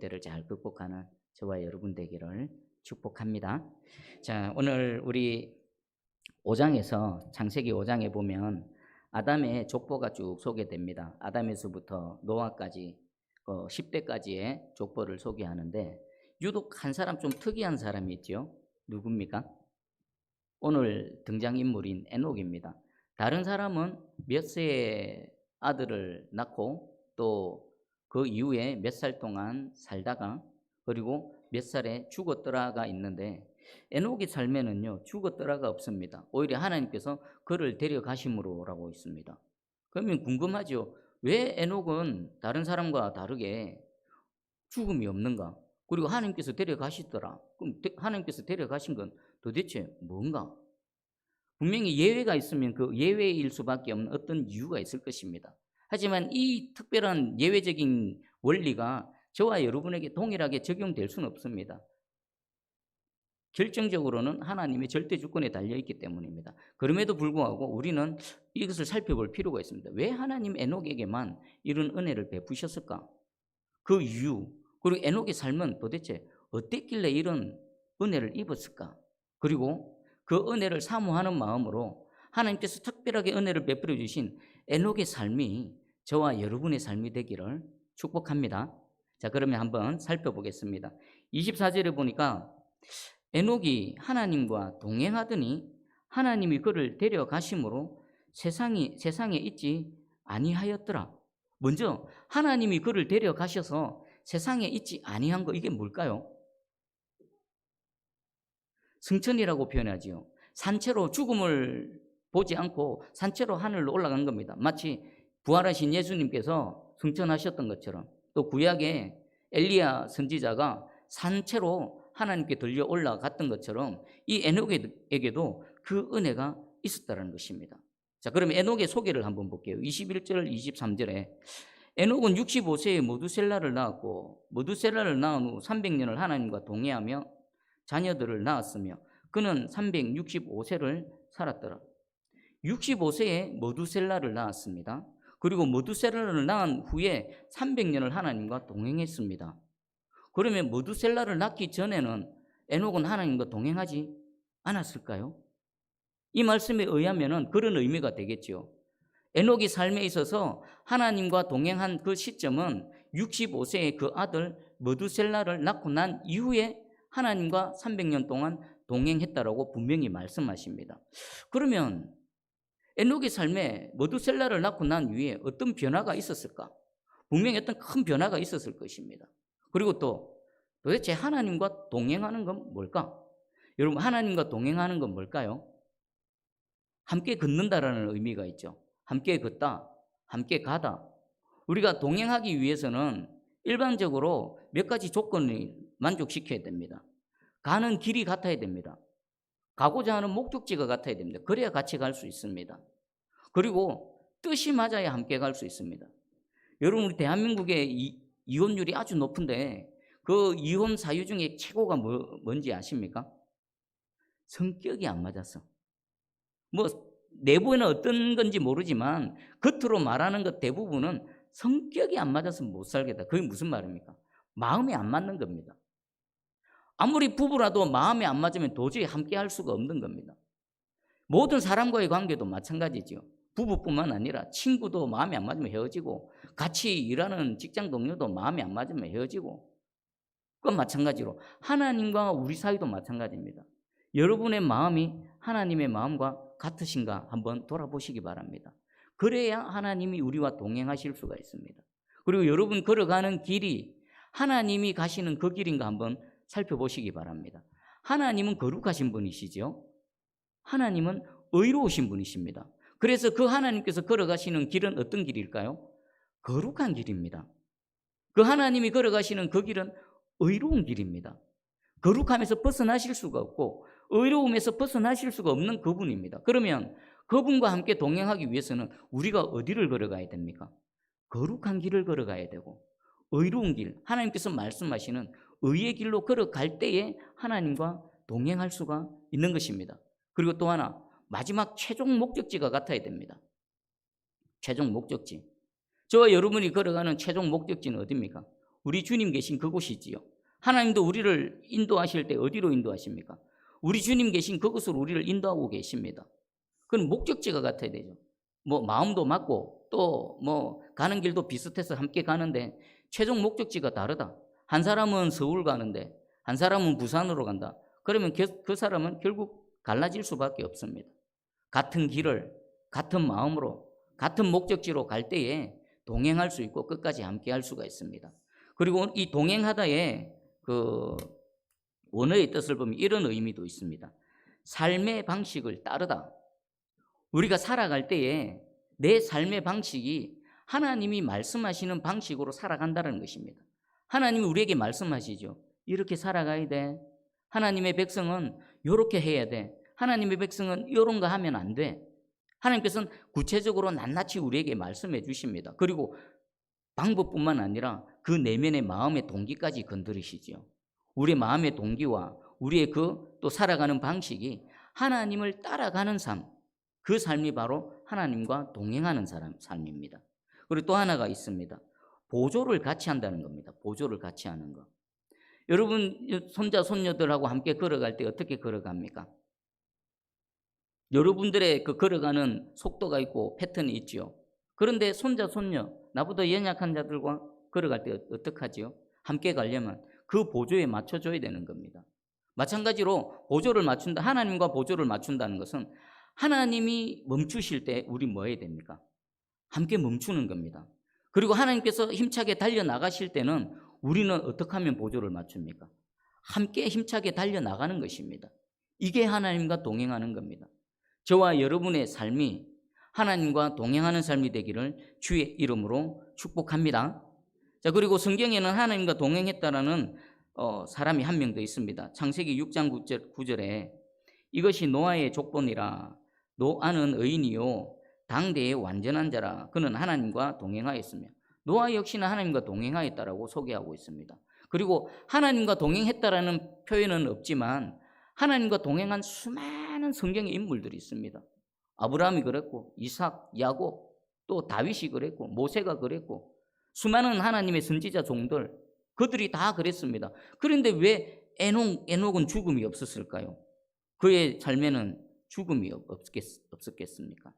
때를 잘 극복하는 저와 여러분 되기를 축복합니다. 자, 오늘 우리 5장에서 창세기 5장에 보면 아담의 족보가 쭉 소개됩니다. 아담에서부터 노아까지 10대까지의 족보를 소개하는데 유독 한 사람 좀 특이한 사람이 있죠. 누굽니까? 오늘 등장인물인 에녹입니다. 다른 사람은 몇 세의 아들을 낳고 또 그 이후에 몇 살 동안 살다가 그리고 몇 살에 죽었더라가 있는데 에녹의 삶에는요 죽었더라가 없습니다. 오히려 하나님께서 그를 데려가심으로라고 있습니다. 그러면 궁금하죠. 왜 에녹은 다른 사람과 다르게 죽음이 없는가? 그리고 하나님께서 데려가시더라. 그럼 하나님께서 데려가신 건 도대체 뭔가? 분명히 예외가 있으면 그 예외일 수밖에 없는 어떤 이유가 있을 것입니다. 하지만 이 특별한 예외적인 원리가 저와 여러분에게 동일하게 적용될 수는 없습니다. 결정적으로는 하나님의 절대 주권에 달려있기 때문입니다. 그럼에도 불구하고 우리는 이것을 살펴볼 필요가 있습니다. 왜 하나님 에녹에게만 이런 은혜를 베푸셨을까? 그 이유, 그리고 에녹의 삶은 도대체 어땠길래 이런 은혜를 입었을까? 그리고 그 은혜를 사모하는 마음으로 하나님께서 특별하게 은혜를 베풀어 주신 에녹의 삶이 저와 여러분의 삶이 되기를 축복합니다. 자, 그러면 한번 살펴보겠습니다. 24절에 보니까 에녹이 하나님과 동행하더니 하나님이 그를 데려가심으로 세상에 있지 아니하였더라. 먼저 하나님이 그를 데려가셔서 세상에 있지 아니한 거, 이게 뭘까요? 승천이라고 표현하지요. 산채로 죽음을 보지 않고 산채로 하늘로 올라간 겁니다. 마치 부활하신 예수님께서 승천하셨던 것처럼, 또 구약의 엘리야 선지자가 산채로 하나님께 들려 올라갔던 것처럼 이 에녹에게도 그 은혜가 있었다는 것입니다. 자, 그러면 에녹의 소개를 한번 볼게요. 21절 23절에 에녹은 65세에 모두셀라를 낳았고 모두셀라를 낳은 후 300년을 하나님과 동행하며 자녀들을 낳았으며 그는 365세를 살았더라. 65세에 모두셀라를 낳았습니다. 그리고 모두셀라를 낳은 후에 300년을 하나님과 동행했습니다. 그러면 모두셀라를 낳기 전에는 에녹은 하나님과 동행하지 않았을까요? 이 말씀에 의하면 그런 의미가 되겠죠. 에녹이 삶에 있어서 하나님과 동행한 그 시점은 65세의 그 아들 모두셀라를 낳고 난 이후에 하나님과 300년 동안 동행했다라고 분명히 말씀하십니다. 그러면 에녹의 삶에 모두셀라를 낳고 난 이후에 어떤 변화가 있었을까? 분명히 어떤 큰 변화가 있었을 것입니다. 그리고 또 도대체 하나님과 동행하는 건 뭘까? 여러분, 하나님과 동행하는 건 뭘까요? 함께 걷는다라는 의미가 있죠. 함께 걷다, 함께 가다. 우리가 동행하기 위해서는 일반적으로 몇 가지 조건을 만족시켜야 됩니다. 가는 길이 같아야 됩니다. 가고자 하는 목적지가 같아야 됩니다. 그래야 같이 갈 수 있습니다. 그리고 뜻이 맞아야 함께 갈 수 있습니다. 여러분, 우리 대한민국의 이혼율이 아주 높은데 그 이혼 사유 중에 최고가 뭔지 아십니까? 성격이 안 맞았어. 뭐 내부에는 어떤 건지 모르지만 겉으로 말하는 것 대부분은 성격이 안 맞아서 못 살겠다. 그게 무슨 말입니까? 마음이 안 맞는 겁니다. 아무리 부부라도 마음이 안 맞으면 도저히 함께 할 수가 없는 겁니다. 모든 사람과의 관계도 마찬가지죠. 부부뿐만 아니라 친구도 마음이 안 맞으면 헤어지고, 같이 일하는 직장 동료도 마음이 안 맞으면 헤어지고, 그건 마찬가지로 하나님과 우리 사이도 마찬가지입니다. 여러분의 마음이 하나님의 마음과 같으신가 한번 돌아보시기 바랍니다. 그래야 하나님이 우리와 동행하실 수가 있습니다. 그리고 여러분 걸어가는 길이 하나님이 가시는 그 길인가 한번 살펴보시기 바랍니다. 하나님은 거룩하신 분이시죠. 하나님은 의로우신 분이십니다. 그래서 그 하나님께서 걸어가시는 길은 어떤 길일까요? 거룩한 길입니다. 그 하나님이 걸어가시는 그 길은 의로운 길입니다. 거룩함에서 벗어나실 수가 없고 의로움에서 벗어나실 수가 없는 그분입니다. 그러면 그분과 함께 동행하기 위해서는 우리가 어디를 걸어가야 됩니까? 거룩한 길을 걸어가야 되고 의로운 길, 하나님께서 말씀하시는 의의 길로 걸어갈 때에 하나님과 동행할 수가 있는 것입니다. 그리고 또 하나, 마지막 최종 목적지가 같아야 됩니다. 최종 목적지. 저와 여러분이 걸어가는 최종 목적지는 어디입니까? 우리 주님 계신 그곳이지요. 하나님도 우리를 인도하실 때 어디로 인도하십니까? 우리 주님 계신 그곳으로 우리를 인도하고 계십니다. 그건 목적지가 같아야 되죠. 뭐 마음도 맞고 또 뭐 가는 길도 비슷해서 함께 가는데 최종 목적지가 다르다. 한 사람은 서울 가는데 한 사람은 부산으로 간다. 그러면 그 사람은 결국 갈라질 수밖에 없습니다. 같은 길을 같은 마음으로 같은 목적지로 갈 때에 동행할 수 있고 끝까지 함께 할 수가 있습니다. 그리고 이 동행하다의 그 원어의 뜻을 보면 이런 의미도 있습니다. 삶의 방식을 따르다. 우리가 살아갈 때에 내 삶의 방식이 하나님이 말씀하시는 방식으로 살아간다는 것입니다. 하나님이 우리에게 말씀하시죠. 이렇게 살아가야 돼. 하나님의 백성은 이렇게 해야 돼. 하나님의 백성은 이런 거 하면 안 돼. 하나님께서는 구체적으로 낱낱이 우리에게 말씀해 주십니다. 그리고 방법뿐만 아니라 그 내면의 마음의 동기까지 건드리시죠. 우리의 마음의 동기와 우리의 그 또 살아가는 방식이 하나님을 따라가는 삶, 그 삶이 바로 하나님과 동행하는 삶입니다. 그리고 또 하나가 있습니다. 보조를 같이 한다는 겁니다. 보조를 같이 하는 거. 여러분 손자 손녀들하고 함께 걸어갈 때 어떻게 걸어갑니까? 여러분들의 그 걸어가는 속도가 있고 패턴이 있지요. 그런데 손자 손녀 나보다 연약한 자들과 걸어갈 때 어떡하지요? 함께 가려면 그 보조에 맞춰줘야 되는 겁니다. 마찬가지로 보조를 맞춘다. 하나님과 보조를 맞춘다는 것은 하나님이 멈추실 때 우리 뭐 해야 됩니까? 함께 멈추는 겁니다. 그리고 하나님께서 힘차게 달려나가실 때는 우리는 어떻게 하면 보조를 맞춥니까? 함께 힘차게 달려나가는 것입니다. 이게 하나님과 동행하는 겁니다. 저와 여러분의 삶이 하나님과 동행하는 삶이 되기를 주의 이름으로 축복합니다. 자, 그리고 성경에는 하나님과 동행했다라는 사람이 한 명 더 있습니다. 창세기 6장 9절에 이것이 노아의 족본이라 노아는 의인이요 당대의 완전한 자라 그는 하나님과 동행하였으며 노아 역시나 하나님과 동행하였다라고 소개하고 있습니다. 그리고 하나님과 동행했다라는 표현은 없지만 하나님과 동행한 수많은 성경의 인물들이 있습니다. 아브라함이 그랬고 이삭, 야곱, 또 다윗이 그랬고 모세가 그랬고 수많은 하나님의 선지자 종들 그들이 다 그랬습니다. 그런데 왜 에녹은 죽음이 없었을까요? 그의 삶에는 죽음이 없었겠습니까?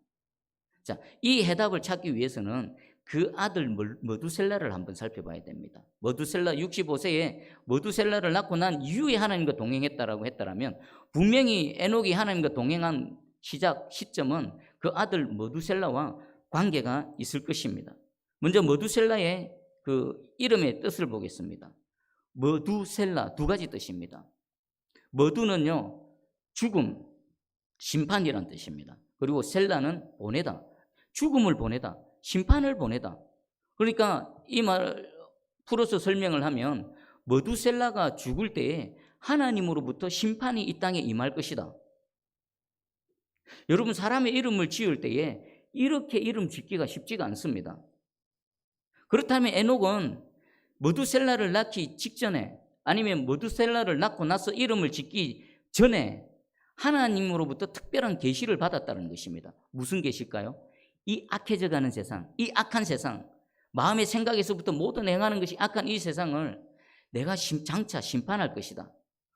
자, 이 해답을 찾기 위해서는 그 아들 머두셀라를 한번 살펴봐야 됩니다. 머두셀라 65세에 머두셀라를 낳고 난 이후에 하나님과 동행했다라고 했다라면 분명히 에녹이 하나님과 동행한 시점은 그 아들 머두셀라와 관계가 있을 것입니다. 먼저 머두셀라의 그 이름의 뜻을 보겠습니다. 머두셀라 두 가지 뜻입니다. 머두는요 죽음, 심판이란 뜻입니다. 그리고 셀라는 보내다, 죽음을 보내다, 심판을 보내다. 그러니까 이 말을 풀어서 설명을 하면 머두셀라가 죽을 때에 하나님으로부터 심판이 이 땅에 임할 것이다. 여러분 사람의 이름을 지을 때에 이렇게 이름 짓기가 쉽지가 않습니다. 그렇다면 에녹은 머두셀라를 낳기 직전에 아니면 머두셀라를 낳고 나서 이름을 짓기 전에 하나님으로부터 특별한 계시를 받았다는 것입니다. 무슨 계시일까요? 이 악해져가는 세상, 이 악한 세상, 마음의 생각에서부터 모든 행하는 것이 악한 이 세상을 내가 장차 심판할 것이다.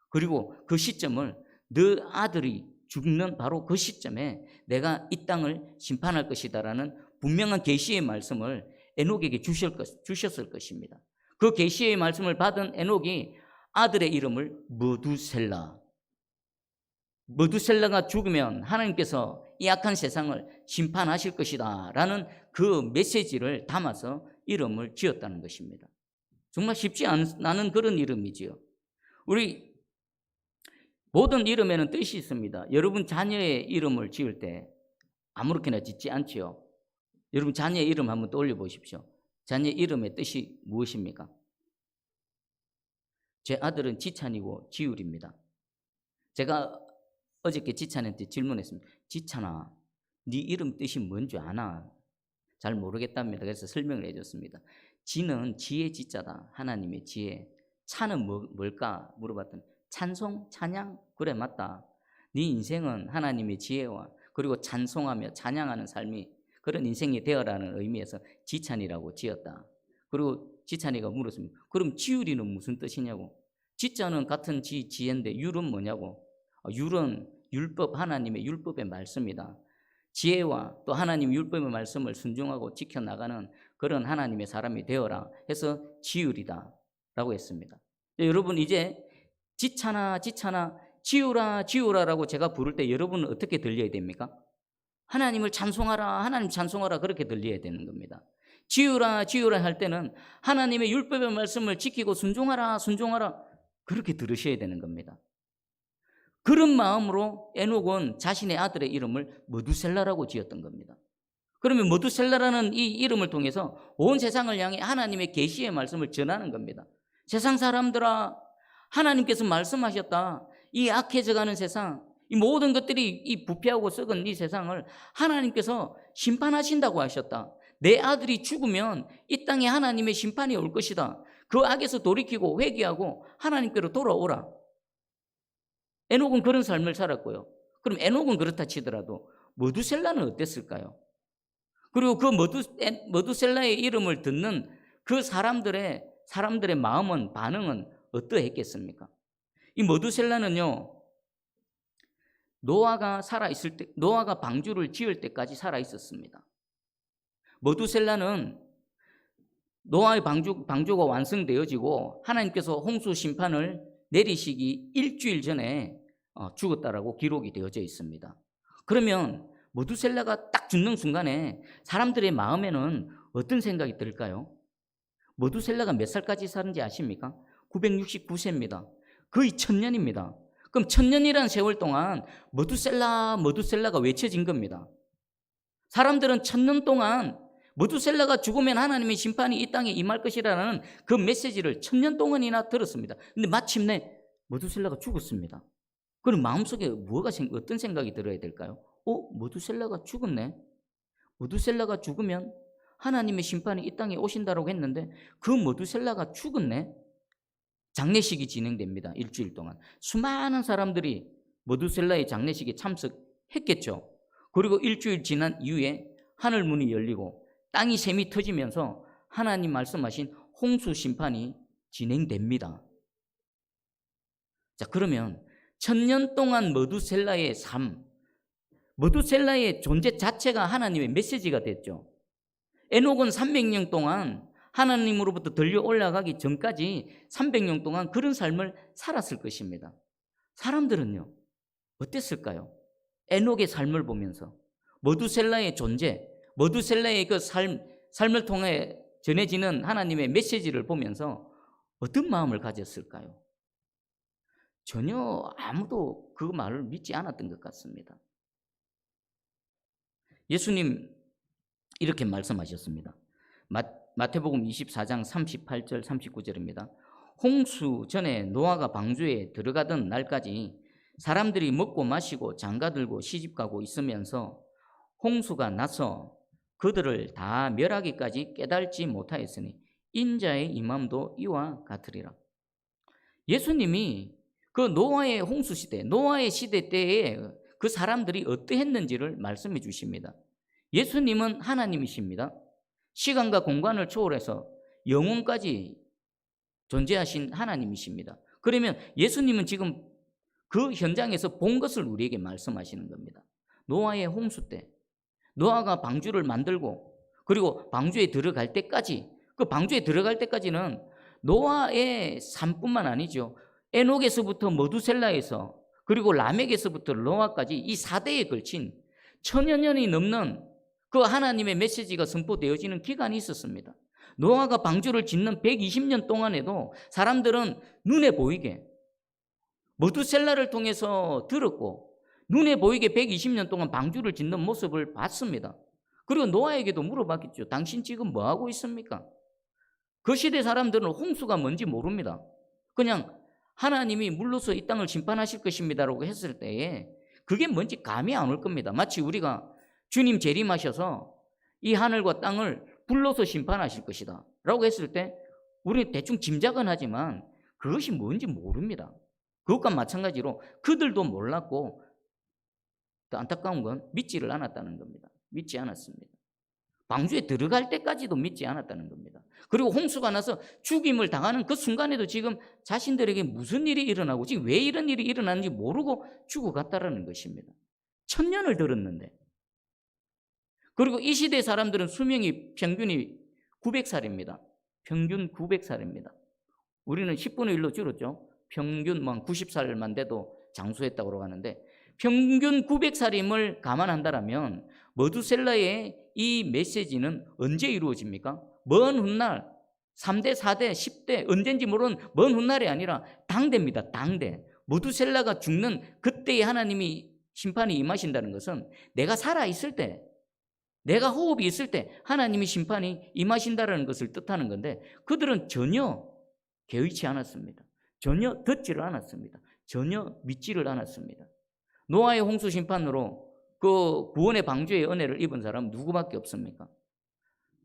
그리고 그 시점을 너 아들이 죽는 바로 그 시점에 내가 이 땅을 심판할 것이다라는 분명한 계시의 말씀을 에녹에게 주셨을 것입니다. 그 계시의 말씀을 받은 에녹이 아들의 이름을 머두셀라가 죽으면 하나님께서 이 악한 세상을 심판하실 것이다 라는 그 메시지를 담아서 이름을 지었다는 것입니다. 정말 쉽지 않은 그런 이름이지요. 우리 모든 이름에는 뜻이 있습니다. 여러분 자녀의 이름을 지을 때 아무렇게나 짓지 않지요. 여러분 자녀의 이름 한번 떠올려 보십시오. 자녀의 이름의 뜻이 무엇입니까? 제 아들은 지찬이고 지율입니다. 제가 어저께 지찬한테 질문했습니다. 지찬아, 네 이름 뜻이 뭔지 아나? 잘 모르겠답니다. 그래서 설명을 해줬습니다. 지는 지혜 지자다. 하나님의 지혜. 찬은 뭘까? 물어봤더니 찬송, 찬양? 그래 맞다. 네 인생은 하나님의 지혜와 그리고 찬송하며 찬양하는 삶이 그런 인생이 되어라는 의미에서 지찬이라고 지었다. 그리고 지찬이가 물었습니다. 그럼 지율이는 무슨 뜻이냐고. 지자는 같은 지혜인데 율은 뭐냐고. 율은 율법, 하나님의 율법의 말씀이다. 지혜와 또 하나님 율법의 말씀을 순종하고 지켜나가는 그런 하나님의 사람이 되어라 해서 지율이다 라고 했습니다. 여러분, 이제 지찬아 지우라 지우라라고 제가 부를 때 여러분은 어떻게 들려야 됩니까? 하나님을 찬송하라, 하나님 찬송하라, 그렇게 들려야 되는 겁니다. 지우라 지우라 할 때는 하나님의 율법의 말씀을 지키고 순종하라 그렇게 들으셔야 되는 겁니다. 그런 마음으로 에녹은 자신의 아들의 이름을 머두셀라라고 지었던 겁니다. 그러면 머두셀라라는 이 이름을 통해서 온 세상을 향해 하나님의 계시의 말씀을 전하는 겁니다. 세상 사람들아, 하나님께서 말씀하셨다. 이 악해져가는 세상, 이 모든 것들이 이 부패하고 썩은 이 세상을 하나님께서 심판하신다고 하셨다. 내 아들이 죽으면 이 땅에 하나님의 심판이 올 것이다. 그 악에서 돌이키고 회개하고 하나님께로 돌아오라. 에녹은 그런 삶을 살았고요. 그럼 에녹은 그렇다 치더라도 머두셀라는 어땠을까요? 그리고 그 머두셀라의 이름을 듣는 그 사람들의 마음은, 반응은 어떠했겠습니까? 이 머두셀라는요, 노아가 살아있을 때, 노아가 방주를 지을 때까지 살아있었습니다. 머두셀라는 노아의 방주가 완성되어지고 하나님께서 홍수 심판을 내리시기 일주일 전에 죽었다라고 기록이 되어져 있습니다. 그러면 머두셀라가 딱 죽는 순간에 사람들의 마음에는 어떤 생각이 들까요? 머두셀라가 몇 살까지 사는지 아십니까? 969세입니다. 거의 1000년입니다. 그럼 1000년이라는 세월 동안 머두셀라가 외쳐진 겁니다. 사람들은 1000년 동안 머두셀라가 죽으면 하나님의 심판이 이 땅에 임할 것이라는 그 메시지를 1000년 동안이나 들었습니다. 근데 마침내 머두셀라가 죽었습니다. 그럼 마음속에 어떤 생각이 들어야 될까요? 머두셀라가 죽었네. 머두셀라가 죽으면 하나님의 심판이 이 땅에 오신다고 했는데 그 머두셀라가 죽었네. 장례식이 진행됩니다. 일주일 동안 수많은 사람들이 머두셀라의 장례식에 참석했겠죠. 그리고 일주일 지난 이후에 하늘 문이 열리고 땅이 샘이 터지면서 하나님 말씀하신 홍수 심판이 진행됩니다. 자, 그러면 1000년 동안 머두셀라의 삶, 머두셀라의 존재 자체가 하나님의 메시지가 됐죠. 에녹은 300년 동안 하나님으로부터 들려 올라가기 전까지 300년 동안 그런 삶을 살았을 것입니다. 사람들은요, 어땠을까요? 에녹의 삶을 보면서 머두셀라의 존재, 머두셀라의 그 삶을 통해 전해지는 하나님의 메시지를 보면서 어떤 마음을 가졌을까요? 전혀 아무도 그 말을 믿지 않았던 것 같습니다. 예수님 이렇게 말씀하셨습니다. 마태복음 24장 38절 39절입니다. 홍수 전에 노아가 방주에 들어가던 날까지 사람들이 먹고 마시고 장가들고 시집가고 있으면서 홍수가 나서 그들을 다 멸하기까지 깨달지 못하였으니 인자의 임함도 이와 같으리라. 예수님이 그 노아의 홍수 시대, 노아의 시대 때에 그 사람들이 어떠했는지를 말씀해 주십니다. 예수님은 하나님이십니다. 시간과 공간을 초월해서 영원까지 존재하신 하나님이십니다. 그러면 예수님은 지금 그 현장에서 본 것을 우리에게 말씀하시는 겁니다. 노아의 홍수 때 노아가 방주를 만들고 그리고 방주에 들어갈 때까지, 그 방주에 들어갈 때까지는 노아의 삶뿐만 아니죠. 에녹에서부터 머두셀라에서 그리고 라멕에서부터 노아까지 이 4대에 걸친 1000여 년이 넘는 그 하나님의 메시지가 선포되어지는 기간이 있었습니다. 노아가 방주를 짓는 120년 동안에도 사람들은 눈에 보이게 머두셀라를 통해서 들었고 눈에 보이게 120년 동안 방주를 짓는 모습을 봤습니다. 그리고 노아에게도 물어봤겠죠. 당신 지금 뭐하고 있습니까? 그 시대 사람들은 홍수가 뭔지 모릅니다. 그냥 하나님이 물로서 이 땅을 심판하실 것입니다라고 했을 때에 그게 뭔지 감이 안 올 겁니다. 마치 우리가 주님 재림하셔서 이 하늘과 땅을 불로서 심판하실 것이다 라고 했을 때 우리는 대충 짐작은 하지만 그것이 뭔지 모릅니다. 그것과 마찬가지로 그들도 몰랐고 또 안타까운 건 믿지를 않았다는 겁니다. 믿지 않았습니다. 방주에 들어갈 때까지도 믿지 않았다는 겁니다. 그리고 홍수가 나서 죽임을 당하는 그 순간에도 지금 자신들에게 무슨 일이 일어나고 지금 왜 이런 일이 일어나는지 모르고 죽어갔다라는 것입니다. 1000년을 들었는데. 그리고 이 시대 사람들은 수명이 평균이 900살입니다. 평균 900살입니다. 우리는 10분의 1로 줄었죠. 평균 90살만 돼도 장수했다고 하는데 평균 900살임을 감안한다면 머두셀라의 이 메시지는 언제 이루어집니까? 먼 훗날 3대, 4대, 10대 언젠지 모르는 먼 훗날이 아니라 당대입니다. 당대. 머두셀라가 죽는 그때에 하나님이 심판이 임하신다는 것은 내가 살아있을 때, 내가 호흡이 있을 때 하나님이 심판이 임하신다는 것을 뜻하는 건데 그들은 전혀 개의치 않았습니다. 전혀 듣지를 않았습니다. 전혀 믿지를 않았습니다. 노아의 홍수 심판으로 그 구원의 방주의 은혜를 입은 사람은 누구밖에 없습니까?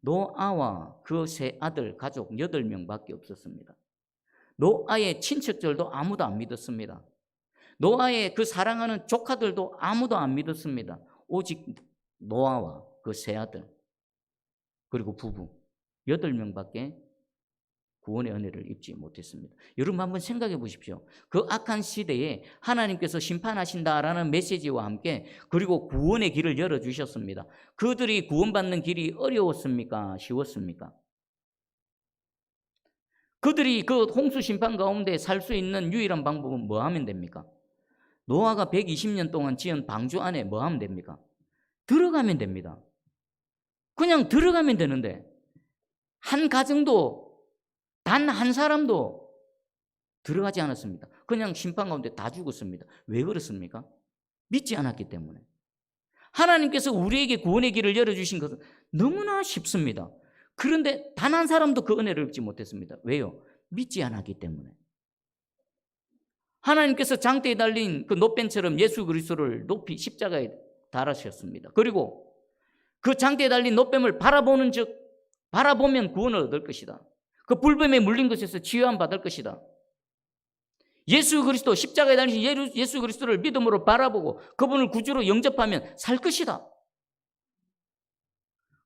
노아와 그 세 아들 가족 8명밖에 없었습니다. 노아의 친척들도 아무도 안 믿었습니다. 노아의 그 사랑하는 조카들도 아무도 안 믿었습니다. 오직 노아와 그 세 아들 그리고 부부 8명밖에 구원의 은혜를 입지 못했습니다. 여러분 한번 생각해 보십시오. 그 악한 시대에 하나님께서 심판하신다라는 메시지와 함께 그리고 구원의 길을 열어주셨습니다. 그들이 구원받는 길이 어려웠습니까? 쉬웠습니까? 그들이 그 홍수 심판 가운데 살 수 있는 유일한 방법은 뭐 하면 됩니까? 노아가 120년 동안 지은 방주 안에 뭐 하면 됩니까? 들어가면 됩니다. 그냥 들어가면 되는데 한 가정도 단 한 사람도 들어가지 않았습니다. 그냥 심판 가운데 다 죽었습니다. 왜 그렇습니까? 믿지 않았기 때문에. 하나님께서 우리에게 구원의 길을 열어주신 것은 너무나 쉽습니다. 그런데 단 한 사람도 그 은혜를 입지 못했습니다. 왜요? 믿지 않았기 때문에. 하나님께서 장대에 달린 그 노벤처럼 예수 그리스도를 높이 십자가에 달으셨습니다. 그리고 그 장대에 달린 노뱀을 바라보면 구원을 얻을 것이다. 그 불뱀에 물린 것에서 치유함 받을 것이다. 예수 그리스도 십자가에 달리신 예수 그리스도를 믿음으로 바라보고 그분을 구주로 영접하면 살 것이다.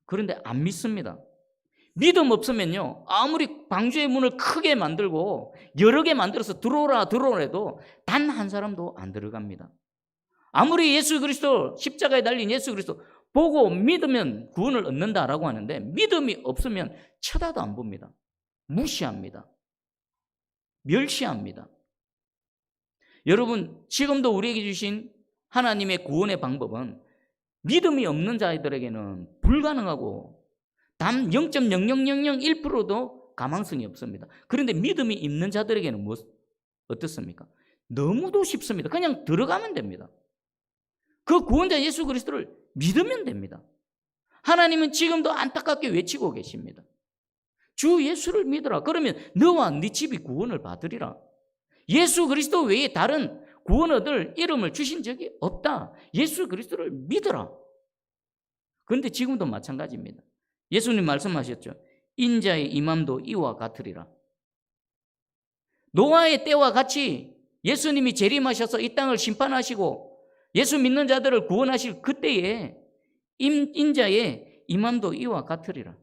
그런데 안 믿습니다. 믿음 없으면요 아무리 방주의 문을 크게 만들고 여러 개 만들어서 들어오라 해도 단 한 사람도 안 들어갑니다. 아무리 예수 그리스도 십자가에 달린 예수 그리스도 보고 믿으면 구원을 얻는다라고 하는데 믿음이 없으면 쳐다도 안 봅니다. 무시합니다. 멸시합니다. 여러분 지금도 우리에게 주신 하나님의 구원의 방법은 믿음이 없는 자들에게는 불가능하고 단 0.00001%도 가망성이 없습니다. 그런데 믿음이 있는 자들에게는 어떻습니까? 너무도 쉽습니다. 그냥 들어가면 됩니다. 그 구원자 예수 그리스도를 믿으면 됩니다. 하나님은 지금도 안타깝게 외치고 계십니다. 주 예수를 믿으라. 그러면 너와 네 집이 구원을 받으리라. 예수 그리스도 외에 다른 구원 얻을 이름을 주신 적이 없다. 예수 그리스도를 믿으라. 그런데 지금도 마찬가지입니다. 예수님 말씀하셨죠. 인자의 임함도 이와 같으리라. 노아의 때와 같이 예수님이 재림하셔서 이 땅을 심판하시고 예수 믿는 자들을 구원하실 그때에 인자의 임함도 이와 같으리라.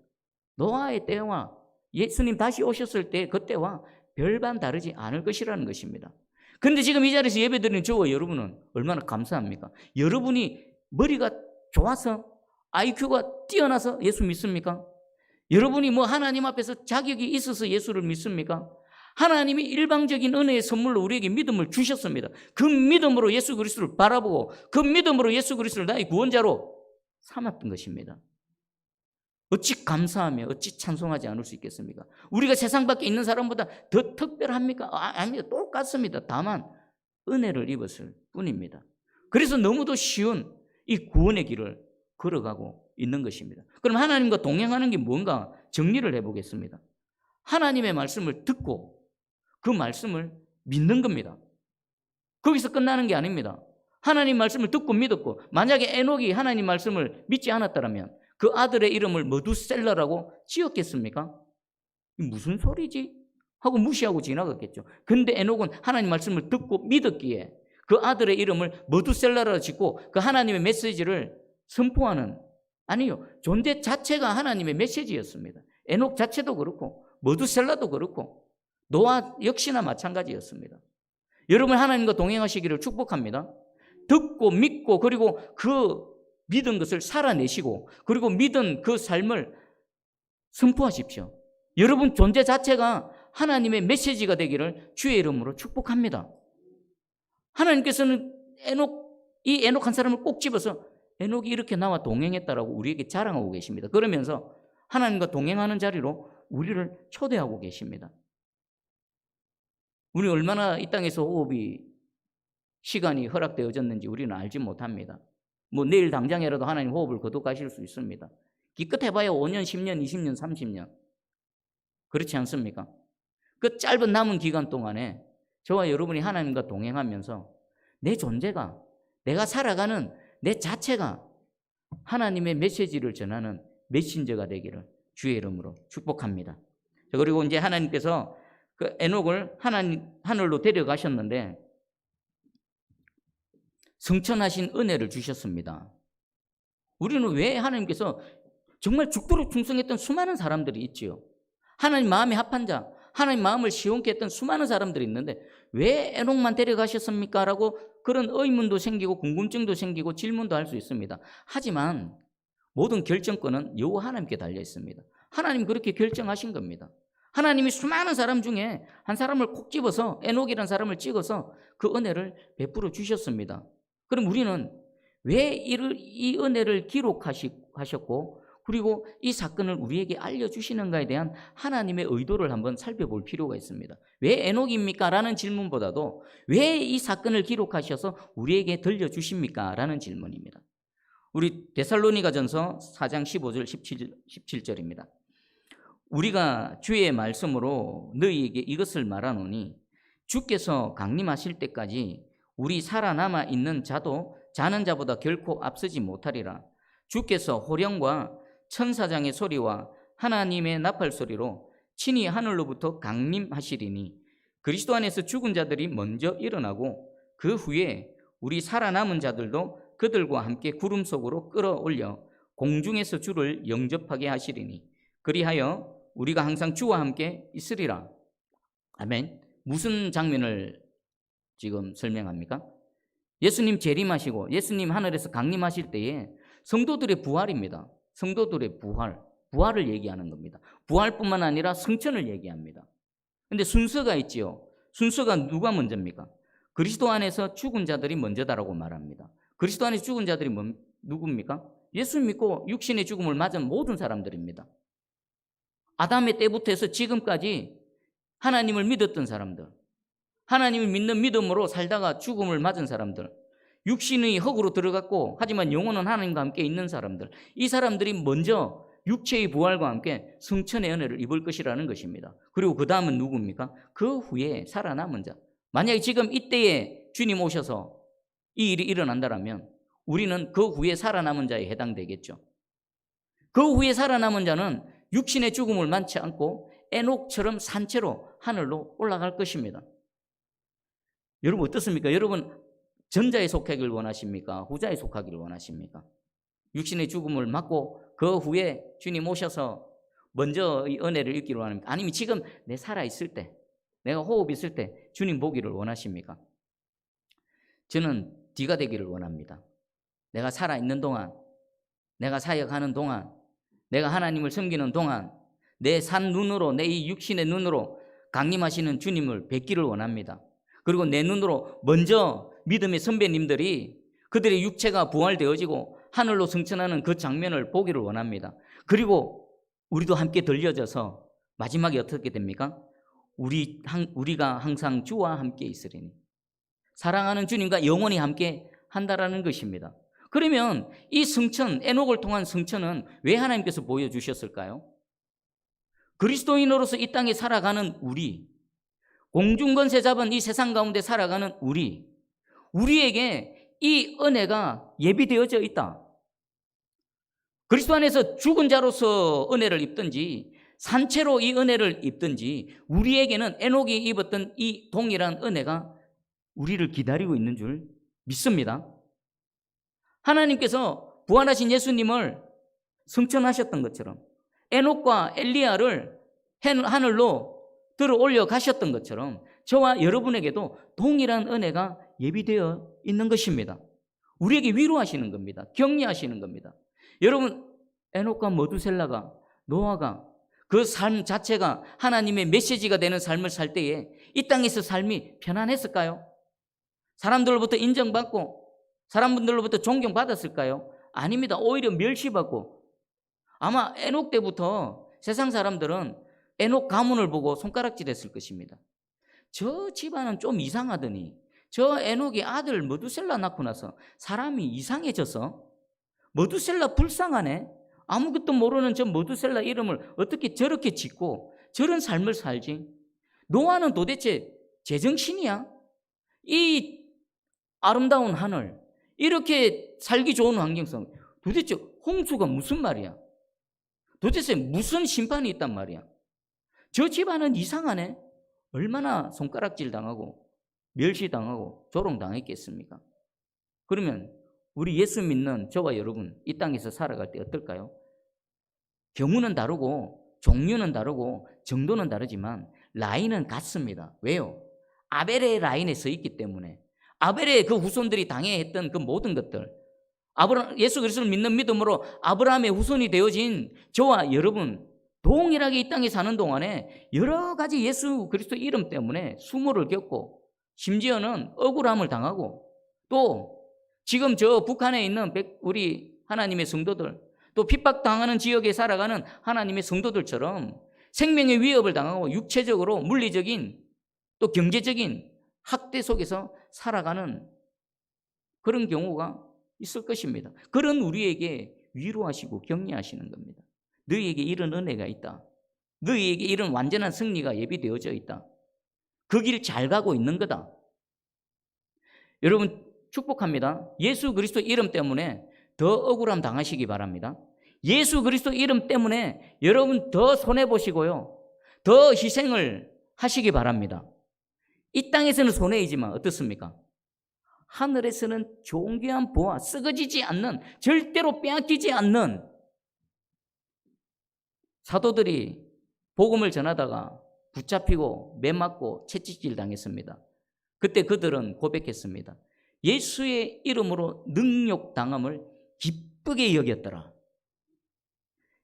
노아의 때와 예수님 다시 오셨을 때 그때와 별반 다르지 않을 것이라는 것입니다. 그런데 지금 이 자리에서 예배드리는 저와 여러분은 얼마나 감사합니까? 여러분이 머리가 좋아서 IQ가 뛰어나서 예수 믿습니까? 여러분이 하나님 앞에서 자격이 있어서 예수를 믿습니까? 하나님이 일방적인 은혜의 선물로 우리에게 믿음을 주셨습니다. 그 믿음으로 예수 그리스도를 바라보고 그 믿음으로 예수 그리스도를 나의 구원자로 삼았던 것입니다. 어찌 감사하며 어찌 찬송하지 않을 수 있겠습니까? 우리가 세상 밖에 있는 사람보다 더 특별합니까? 아닙니다. 똑같습니다. 다만 은혜를 입었을 뿐입니다. 그래서 너무도 쉬운 이 구원의 길을 걸어가고 있는 것입니다. 그럼 하나님과 동행하는 게 뭔가 정리를 해보겠습니다. 하나님의 말씀을 듣고 그 말씀을 믿는 겁니다. 거기서 끝나는 게 아닙니다. 하나님 말씀을 듣고 믿었고 만약에 에녹이 하나님 말씀을 믿지 않았다면 그 아들의 이름을 머두셀라라고 지었겠습니까? 무슨 소리지? 하고 무시하고 지나갔겠죠. 근데 에녹은 하나님 말씀을 듣고 믿었기에 그 아들의 이름을 머두셀라라고 짓고 그 하나님의 메시지를 선포하는 아니요. 존재 자체가 하나님의 메시지였습니다. 에녹 자체도 그렇고 머두셀라도 그렇고 노아 역시나 마찬가지였습니다. 여러분 하나님과 동행하시기를 축복합니다. 듣고 믿고 그리고 그 믿은 것을 살아내시고 그리고 믿은 그 삶을 선포하십시오. 여러분 존재 자체가 하나님의 메시지가 되기를 주의 이름으로 축복합니다. 하나님께서는 이 에녹 한 사람을 꼭 집어서 에녹이 이렇게 나와 동행했다라고 우리에게 자랑하고 계십니다. 그러면서 하나님과 동행하는 자리로 우리를 초대하고 계십니다. 우리 얼마나 이 땅에서 호흡이 시간이 허락되어졌는지 우리는 알지 못합니다. 뭐 내일 당장이라도 하나님 호흡을 거둬가실 수 있습니다. 기껏해봐야 5년, 10년, 20년, 30년. 그렇지 않습니까? 그 짧은 남은 기간 동안에 저와 여러분이 하나님과 동행하면서 내 존재가, 내가 살아가는 내 자체가 하나님의 메시지를 전하는 메신저가 되기를 주의 이름으로 축복합니다. 그리고 이제 하나님께서 그 에녹을 하늘로 데려가셨는데 성천하신 은혜를 주셨습니다. 우리는 왜 하나님께서 정말 죽도록 충성했던 수많은 사람들이 있지요. 하나님 마음에 합한 자, 하나님 마음을 시원케 했던 수많은 사람들이 있는데 왜 에녹만 데려가셨습니까? 라고 그런 의문도 생기고 궁금증도 생기고 질문도 할 수 있습니다. 하지만 모든 결정권은 여호와 하나님께 달려 있습니다. 하나님 그렇게 결정하신 겁니다. 하나님이 수많은 사람 중에 한 사람을 콕 집어서 에녹이라는 사람을 찍어서 그 은혜를 베풀어 주셨습니다. 그럼 우리는 왜 이 은혜를 기록하셨고 그리고 이 사건을 우리에게 알려주시는가에 대한 하나님의 의도를 한번 살펴볼 필요가 있습니다. 왜 에녹입니까? 라는 질문보다도 왜 이 사건을 기록하셔서 우리에게 들려주십니까? 라는 질문입니다. 우리 데살로니가전서 4장 15절 17절입니다. 우리가 주의 말씀으로 너희에게 이것을 말하노니 주께서 강림하실 때까지 우리 살아남아 있는 자는 자보다 결코 앞서지 못하리라. 주께서 호령과 천사장의 소리와 하나님의 나팔 소리로 친히 하늘로부터 강림하시리니 그리스도 안에서 죽은 자들이 먼저 일어나고 그 후에 우리 살아남은 자들도 그들과 함께 구름 속으로 끌어올려 공중에서 주를 영접하게 하시리니 그리하여 우리가 항상 주와 함께 있으리라. 아멘. 무슨 장면을 지금 설명합니까? 예수님 재림하시고 예수님 하늘에서 강림하실 때에 성도들의 부활입니다. 성도들의 부활을 얘기하는 겁니다. 부활뿐만 아니라 승천을 얘기합니다. 그런데 순서가 있지요. 순서가 누가 먼저입니까? 그리스도 안에서 죽은 자들이 먼저다라고 말합니다. 그리스도 안에서 죽은 자들이 누굽니까? 예수 믿고 육신의 죽음을 맞은 모든 사람들입니다. 아담의 때부터 해서 지금까지 하나님을 믿었던 사람들, 하나님을 믿는 믿음으로 살다가 죽음을 맞은 사람들, 육신의 흙으로 들어갔고 하지만 영혼은 하나님과 함께 있는 사람들, 이 사람들이 먼저 육체의 부활과 함께 승천의 은혜를 입을 것이라는 것입니다. 그리고 그 다음은 누굽니까? 그 후에 살아남은 자. 만약에 지금 이때에 주님 오셔서 이 일이 일어난다면 우리는 그 후에 살아남은 자에 해당되겠죠. 그 후에 살아남은 자는 육신의 죽음을 맞지 않고 에녹처럼 산채로 하늘로 올라갈 것입니다. 여러분 어떻습니까? 여러분 전자에 속하기를 원하십니까? 후자에 속하기를 원하십니까? 육신의 죽음을 맞고 그 후에 주님 오셔서 먼저 이 은혜를 입기를 원합니까? 아니면 지금 내 살아있을 때, 내가 호흡 있을 때 주님 보기를 원하십니까? 저는 D가 되기를 원합니다. 내가 살아있는 동안, 내가 사역하는 동안, 내가 하나님을 섬기는 동안 내 산 눈으로, 내 이 육신의 눈으로 강림하시는 주님을 뵙기를 원합니다. 그리고 내 눈으로 먼저 믿음의 선배님들이 그들의 육체가 부활되어지고 하늘로 승천하는 그 장면을 보기를 원합니다. 그리고 우리도 함께 들려져서 마지막에 어떻게 됩니까? 우리가 항상 주와 함께 있으리니 사랑하는 주님과 영원히 함께 한다라는 것입니다. 그러면 이 승천, 에녹을 통한 승천은 왜 하나님께서 보여주셨을까요? 그리스도인으로서 이 땅에 살아가는 우리, 공중권세 잡은 이 세상 가운데 살아가는 우리에게 이 은혜가 예비되어져 있다. 그리스도 안에서 죽은 자로서 은혜를 입든지 산채로 이 은혜를 입든지 우리에게는 에녹이 입었던 이 동일한 은혜가 우리를 기다리고 있는 줄 믿습니다. 하나님께서 부활하신 예수님을 승천하셨던 것처럼, 에녹과 엘리야를 하늘로 들어 올려 가셨던 것처럼 저와 여러분에게도 동일한 은혜가 예비되어 있는 것입니다. 우리에게 위로하시는 겁니다. 격려하시는 겁니다. 여러분, 에녹과 머두셀라가, 노아가 그 삶 자체가 하나님의 메시지가 되는 삶을 살 때에 이 땅에서 삶이 편안했을까요? 사람들로부터 인정받고 사람들로부터 존경받았을까요? 아닙니다. 오히려 멸시받고, 아마 에녹 때부터 세상 사람들은 에녹 가문을 보고 손가락질했을 것입니다. 저 집안은 좀 이상하더니 저 에녹이 아들 머두셀라 낳고 나서 사람이 이상해져서, 머두셀라 불쌍하네, 아무것도 모르는 저 머두셀라 이름을 어떻게 저렇게 짓고 저런 삶을 살지? 노아는 도대체 제정신이야? 이 아름다운 하늘, 이렇게 살기 좋은 환경성, 도대체 홍수가 무슨 말이야? 도대체 무슨 심판이 있단 말이야? 저 집안은 이상하네? 얼마나 손가락질 당하고 멸시당하고 조롱당했겠습니까? 그러면 우리 예수 믿는 저와 여러분 이 땅에서 살아갈 때 어떨까요? 경우는 다르고 종류는 다르고 정도는 다르지만 라인은 같습니다. 왜요? 아벨의 라인에 서 있기 때문에. 아벨의 그 후손들이 당해했던 그 모든 것들, 예수 그리스도를 믿는 믿음으로 아브라함의 후손이 되어진 저와 여러분 동일하게 이 땅에 사는 동안에 여러 가지 예수 그리스도 이름 때문에 수모를 겪고 심지어는 억울함을 당하고, 또 지금 저 북한에 있는 우리 하나님의 성도들, 또 핍박당하는 지역에 살아가는 하나님의 성도들처럼 생명의 위협을 당하고 육체적으로 물리적인 또 경제적인 학대 속에서 살아가는 그런 경우가 있을 것입니다. 그런 우리에게 위로하시고 격려하시는 겁니다. 너희에게 이런 은혜가 있다. 너희에게 이런 완전한 승리가 예비되어져 있다. 그 길 잘 가고 있는 거다. 여러분 축복합니다. 예수 그리스도 이름 때문에 더 억울함 당하시기 바랍니다. 예수 그리스도 이름 때문에 여러분 더 손해보시고요, 더 희생을 하시기 바랍니다. 이 땅에서는 손해이지만 어떻습니까? 하늘에서는 존귀한 보화, 썩어지지 않는, 절대로 빼앗기지 않는, 사도들이 복음을 전하다가 붙잡히고 매맞고 채찍질 당했습니다. 그때 그들은 고백했습니다. 예수의 이름으로 능욕당함을 기쁘게 여겼더라.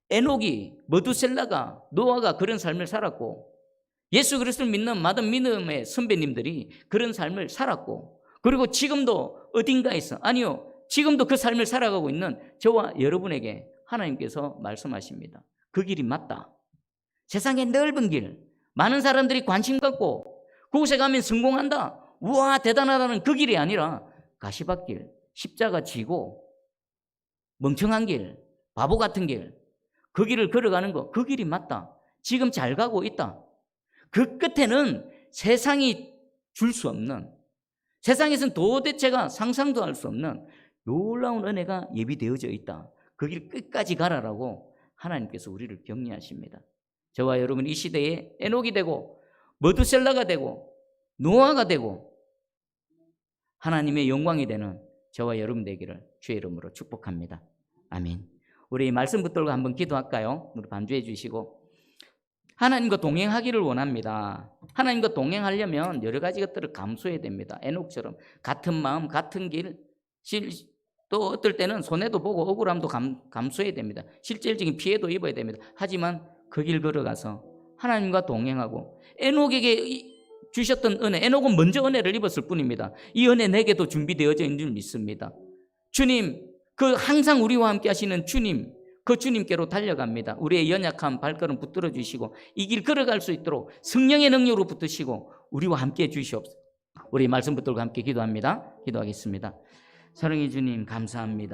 에녹이, 머두셀라가, 노아가 그런 삶을 살았고, 예수 그리스도를 믿는 많은 믿음의 선배님들이 그런 삶을 살았고, 그리고 지금도 어딘가에서, 아니요, 지금도 그 삶을 살아가고 있는 저와 여러분에게 하나님께서 말씀하십니다. 그 길이 맞다. 세상의 넓은 길, 많은 사람들이 관심 갖고 그곳에 가면 성공한다, 우와 대단하다는 그 길이 아니라 가시밭길, 십자가 지고 멍청한 길, 바보 같은 길, 그 길을 걸어가는 거, 그 길이 맞다. 지금 잘 가고 있다. 그 끝에는 세상이 줄 수 없는, 세상에서는 도대체가 상상도 할 수 없는 놀라운 은혜가 예비되어져 있다. 그 길 끝까지 가라라고 하나님께서 우리를 격려하십니다. 저와 여러분 이 시대에 에녹이 되고 머두셀라가 되고 노아가 되고 하나님의 영광이 되는 저와 여러분 되기를 주의 이름으로 축복합니다. 아멘. 우리 말씀 붙들고 한번 기도할까요? 우리 반주해 주시고, 하나님과 동행하기를 원합니다. 하나님과 동행하려면 여러 가지 것들을 감수해야 됩니다. 에녹처럼 같은 마음, 같은 길, 또 어떨 때는 손해도 보고 억울함도 감수해야 됩니다. 실질적인 피해도 입어야 됩니다. 하지만 그 길 걸어가서 하나님과 동행하고, 에녹에게 주셨던 은혜, 에녹은 먼저 은혜를 입었을 뿐입니다. 이 은혜 내게도 준비되어져 있는 줄 믿습니다. 주님, 그 항상 우리와 함께 하시는 주님, 그 주님께로 달려갑니다. 우리의 연약한 발걸음 붙들어 주시고 이 길 걸어갈 수 있도록 성령의 능력으로 붙드시고 우리와 함께 해 주시옵소서. 우리 말씀 붙들고 함께 기도합니다. 기도하겠습니다. 사랑의 주님 감사합니다.